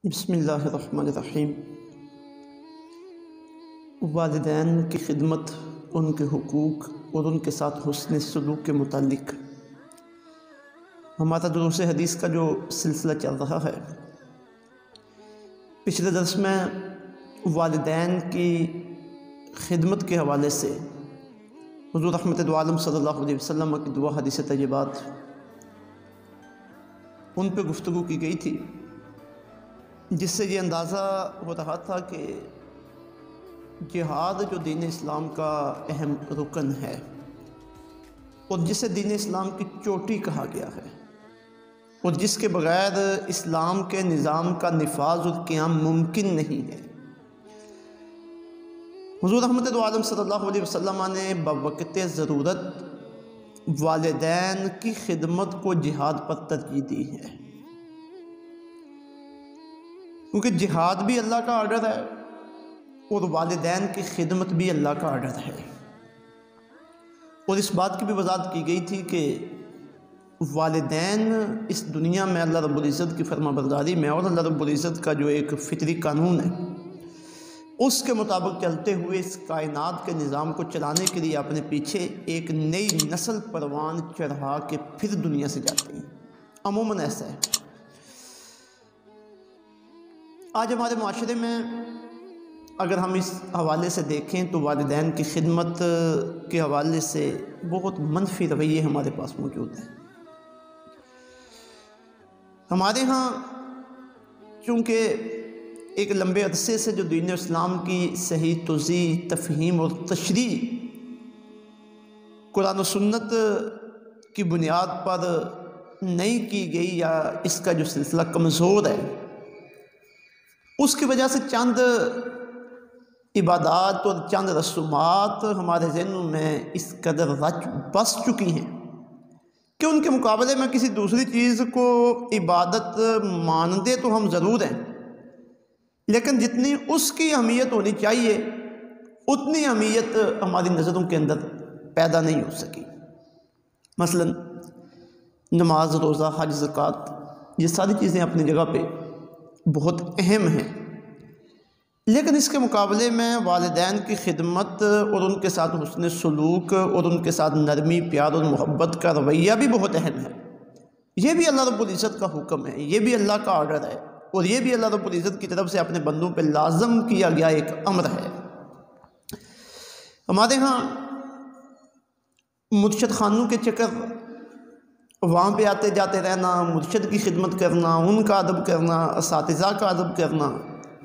بسم اللہ الرحمن الرحیم۔ والدین کی خدمت، ان کے حقوق اور ان کے ساتھ حسن سلوک کے متعلق ہمارا دروس حدیث کا جو سلسلہ چل رہا ہے، پچھلے درس میں والدین کی خدمت کے حوالے سے حضور رحمت عالم صلی اللہ علیہ وسلم کی دعا حدیث طیبات ان پہ گفتگو کی گئی تھی، جس سے یہ اندازہ ہو رہا تھا کہ جہاد جو دین اسلام کا اہم رکن ہے اور جسے دین اسلام کی چوٹی کہا گیا ہے اور جس کے بغیر اسلام کے نظام کا نفاذ اور قیام ممکن نہیں ہے، حضور رحمت عالم صلی اللہ علیہ وسلم نے بوقت ضرورت والدین کی خدمت کو جہاد پر ترجیح دی ہے، کیونکہ جہاد بھی اللہ کا آرڈر ہے اور والدین کی خدمت بھی اللہ کا آرڈر ہے۔ اور اس بات کی بھی وضاحت کی گئی تھی کہ والدین اس دنیا میں اللہ رب العزت کی فرما برداری میں اور اللہ رب العزت کا جو ایک فطری قانون ہے اس کے مطابق چلتے ہوئے اس کائنات کے نظام کو چلانے کے لیے اپنے پیچھے ایک نئی نسل پروان چڑھا کے پھر دنیا سے جاتے ہیں۔ عموماً ایسا ہے۔ آج ہمارے معاشرے میں اگر ہم اس حوالے سے دیکھیں تو والدین کی خدمت کے حوالے سے بہت منفی رویے ہمارے پاس موجود ہیں۔ ہمارے ہاں چونکہ ایک لمبے عرصے سے جو دین اسلام کی صحیح توضیح، تفہیم اور تشریح قرآن و سنت کی بنیاد پر نہیں کی گئی یا اس کا جو سلسلہ کمزور ہے، اس کی وجہ سے چند عبادات اور چند رسومات ہمارے ذہنوں میں اس قدر رچ بس چکی ہیں کہ ان کے مقابلے میں کسی دوسری چیز کو عبادت مانتے تو ہم ضرور ہیں، لیکن جتنی اس کی اہمیت ہونی چاہیے اتنی اہمیت ہماری نظروں کے اندر پیدا نہیں ہو سکی۔ مثلا نماز، روزہ، حج، زکوٰۃ، یہ ساری چیزیں اپنی جگہ پہ بہت اہم ہیں، لیکن اس کے مقابلے میں والدین کی خدمت اور ان کے ساتھ حسن سلوک اور ان کے ساتھ نرمی، پیار اور محبت کا رویہ بھی بہت اہم ہے۔ یہ بھی اللہ رب العزت کا حکم ہے، یہ بھی اللہ کا آرڈر ہے اور یہ بھی اللہ رب العزت کی طرف سے اپنے بندوں پہ لازم کیا گیا ایک امر ہے۔ ہمارے ہاں مرشد خانوں کے چکر، وہاں پہ آتے جاتے رہنا، مرشد کی خدمت کرنا، ان کا ادب کرنا، اساتذہ کا ادب کرنا،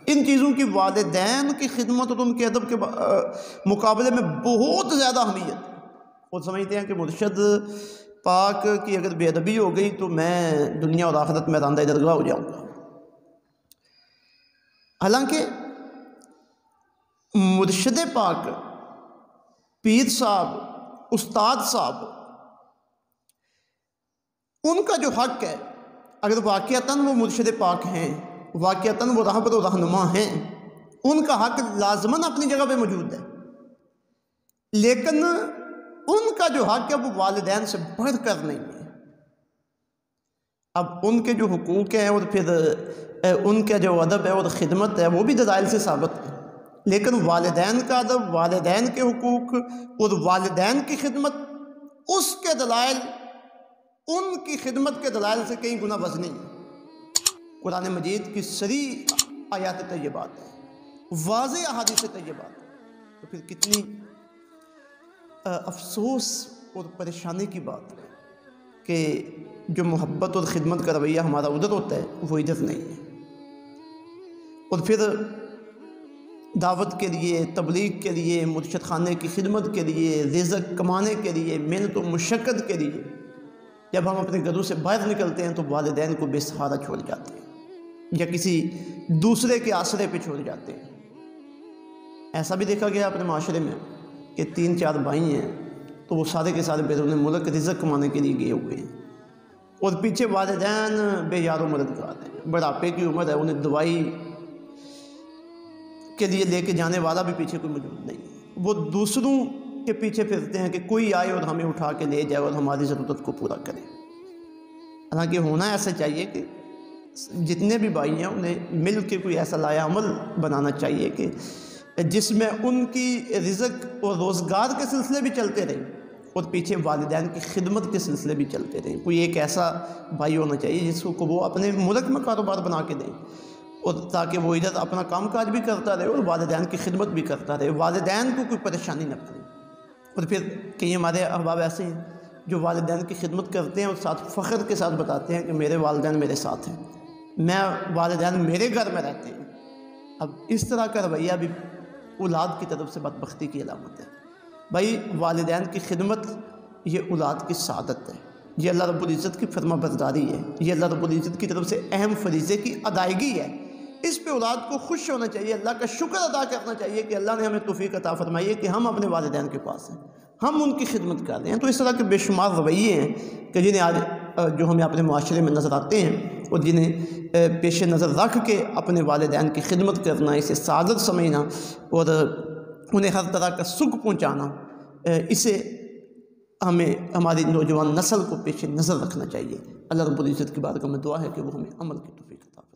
ان چیزوں کی والدین کی خدمت اور ان کے ادب کے مقابلے میں بہت زیادہ اہمیت، اور سمجھتے ہیں کہ مرشد پاک کی اگر بے ادبی ہو گئی تو میں دنیا اور آخرت میں راندہ درگاہ ہو جاؤں گا۔ حالانکہ مرشد پاک، پیر صاحب، استاد صاحب، ان کا جو حق ہے، اگر واقعتاً وہ مرشد پاک ہیں، واقعتاً وہ رہبر و رہنما ہیں، ان کا حق لازماً اپنی جگہ پہ موجود ہے، لیکن ان کا جو حق ہے وہ والدین سے بڑھ کر نہیں ہے۔ اب ان کے جو حقوق ہیں اور پھر ان کا جو ادب ہے اور خدمت ہے وہ بھی دلائل سے ثابت ہے، لیکن والدین کا ادب، والدین کے حقوق اور والدین کی خدمت، اس کے دلائل ان کی خدمت کے دلائل سے کئی گنا وزنی ہے۔ قرآن مجید کی صریح آیات طیبات ہے، واضح احادیث طیبات ہے، تو پھر کتنی افسوس اور پریشانی کی بات ہے کہ جو محبت اور خدمت کا رویہ ہمارا ادھر ہوتا ہے وہ ادھر نہیں ہے، اور پھر دعوت کے لیے، تبلیغ کے لیے، مرشد خانے کی خدمت کے لیے، رزق کمانے کے لیے، محنت و مشقت کے لیے جب ہم اپنے گھروں سے باہر نکلتے ہیں تو والدین کو بے سہارا چھوڑ جاتے ہیں یا کسی دوسرے کے آسرے پہ چھوڑ جاتے ہیں۔ ایسا بھی دیکھا گیا اپنے معاشرے میں کہ 3-4 بھائی ہیں تو وہ سارے کے سارے بیرون ملک رزق کمانے کے لیے گئے ہوئے ہیں اور پیچھے والدین بے یار و مددگار ہیں، بڑھاپے کی عمر ہے، انہیں دوائی کے لیے لے کے جانے والا بھی پیچھے کوئی موجود نہیں، وہ دوسروں کے پیچھے پھرتے ہیں کہ کوئی آئے اور ہمیں اٹھا کے لے جائے اور ہماری ضرورت کو پورا کرے۔ حالانکہ ہونا ایسا چاہیے کہ جتنے بھی بھائی ہیں انہیں مل کے کوئی ایسا لایا عمل بنانا چاہیے کہ جس میں ان کی رزق اور روزگار کے سلسلے بھی چلتے رہیں اور پیچھے والدین کی خدمت کے سلسلے بھی چلتے رہیں۔ کوئی ایک ایسا بھائی ہونا چاہیے جس کو وہ اپنے ملک میں کاروبار بنا کے دیں، اور تاکہ وہ ادھر اپنا کام کاج بھی کرتا رہے اور والدین کی خدمت بھی کرتا رہے، والدین کو کوئی پریشانی نہ پڑے۔ اور پھر کئی ہمارے احباب ایسے ہیں جو والدین کی خدمت کرتے ہیں اور ساتھ فخر کے ساتھ بتاتے ہیں کہ میرے والدین میرے ساتھ ہیں، میں والدین میرے گھر میں رہتے ہیں۔ اب اس طرح کا رویہ بھی اولاد کی طرف سے بدبختی کی علامت ہے۔ بھائی والدین کی خدمت یہ اولاد کی سعادت ہے، یہ اللہ رب العزت کی فرما برداری ہے، یہ اللہ رب العزت کی طرف سے اہم فریضے کی ادائیگی ہے۔ اس پہ اولاد کو خوش ہونا چاہیے، اللہ کا شکر ادا کرنا چاہیے کہ اللہ نے ہمیں توفیق عطا فرمائی ہے کہ ہم اپنے والدین کے پاس ہیں، ہم ان کی خدمت کر رہے ہیں۔ تو اس طرح کے بے شمار رویے ہیں کہ جنہیں آج جو ہمیں اپنے معاشرے میں نظر آتے ہیں، اور جنہیں پیش نظر رکھ کے اپنے والدین کی خدمت کرنا، اسے سعادت سمجھنا اور انہیں ہر طرح کا سکھ پہنچانا، اسے ہمیں ہماری نوجوان نسل کو پیش نظر رکھنا چاہیے۔ اللہ رب العزت کی بارگاہ میں دعا ہے کہ وہ ہمیں عمل کی توفیق عطا فرمائے۔